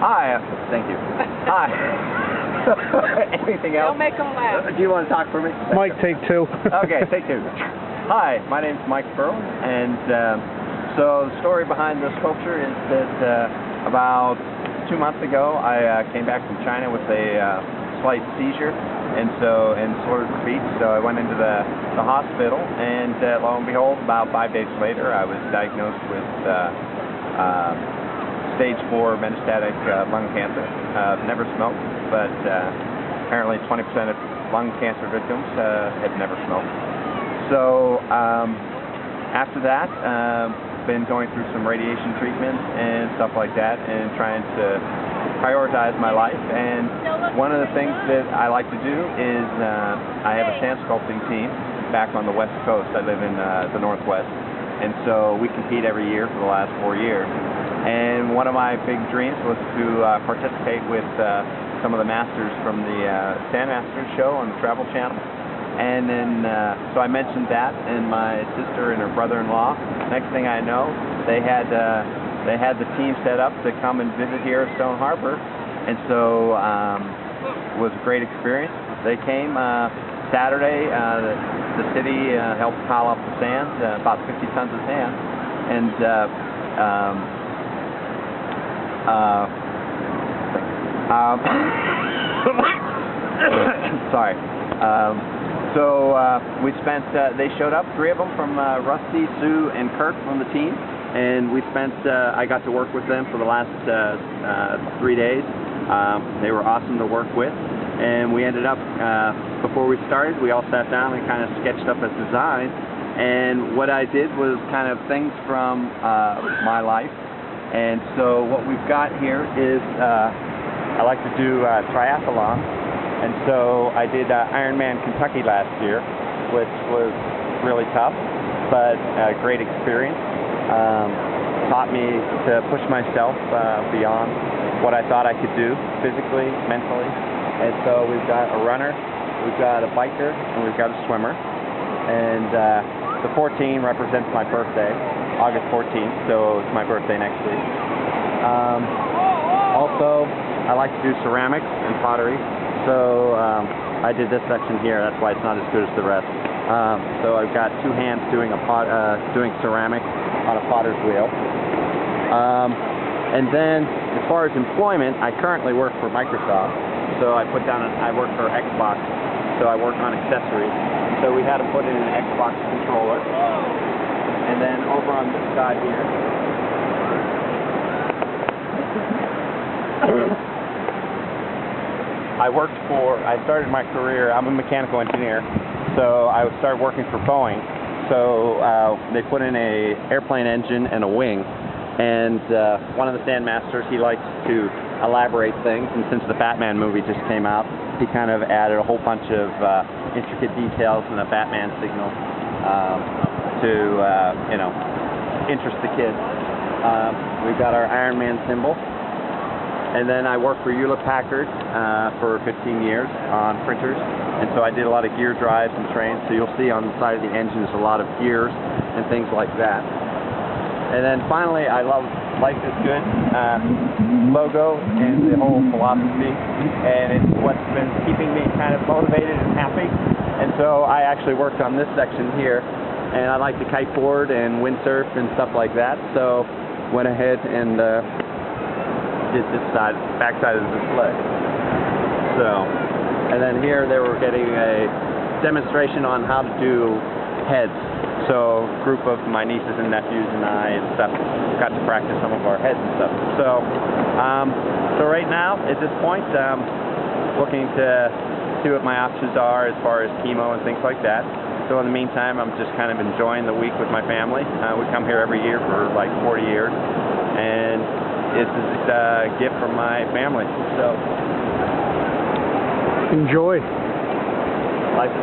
Hi. Thank you. Hi. Anything else? Don't make them laugh. Do you want to talk for me? Mike, take two. Okay, take two. Hi, my name's Michael Furlan, and so the story behind this sculpture is that about 2 months ago I came back from China with a slight seizure, and slurred speech. So I went into the hospital, and lo and behold, about 5 days later, I was diagnosed with stage 4 metastatic lung cancer. Never smoked, but apparently 20% of lung cancer victims had never smoked. So after that, been going through some radiation treatment and stuff like that, and trying to prioritize my life. And one of the things that I like to do is I have a sand sculpting team back on the West Coast. I live in the Northwest, and so we compete every year for the last 4 years. And one of my big dreams was to participate with some of the masters from the Sand Masters show on the Travel Channel. And then, so I mentioned that, and my sister and her brother-in-law, next thing I know, they had the team set up to come and visit here at Stone Harbor. And so it was a great experience. They came Saturday. The city helped pile up the sand, about 50 tons of sand. And sorry. So we spent, they showed up, 3 of them from Rusty, Sue, and Kurt from the team. And we spent, I got to work with them for the last 3 days. They were awesome to work with. And we ended up, before we started, we all sat down and kind of sketched up a design. And what I did was kind of things from my life. And so what we've got here is, I like to do triathlon. And so I did Ironman Kentucky last year, which was really tough, but a great experience. Taught me to push myself beyond what I thought I could do physically, mentally. And so we've got a runner, we've got a biker, and we've got a swimmer. And the 14 represents my birthday, August 14th, so it's my birthday next week. Also, I like to do ceramics and pottery. So I did this section here. That's why it's not as good as the rest. So I've got 2 hands doing doing ceramic on a potter's wheel. And then, as far as employment, I currently work for Microsoft. So I work for Xbox. So I work on accessories. So we had to put in an Xbox controller. And then over on this side here. I started my career, I'm a mechanical engineer, so I started working for Boeing. So they put in a airplane engine and a wing, and one of the Sand Masters, he likes to elaborate things, and since the Batman movie just came out, he kind of added a whole bunch of intricate details and a Batman signal to, you know, interest the kids. We've got our Iron Man symbol. And then I worked for Hewlett-Packard for 15 years on printers, and so I did a lot of gear drives and trains. So you'll see on the side of the engine there's a lot of gears and things like that. And then finally, I love Life is Good logo and the whole philosophy, and it's what's been keeping me kind of motivated and happy. And so I actually worked on this section here, and I like to kiteboard and windsurf and stuff like that. So went ahead and did this back side of the display. So, and then here they were getting a demonstration on how to do heads. So, a group of my nieces and nephews and I and stuff got to practice some of our heads and stuff. So, so right now at this point, looking to see what my options are as far as chemo and things like that. So in the meantime, I'm just kind of enjoying the week with my family. We come here every year for like 40 years, and this is a gift from my family. So enjoy. Life is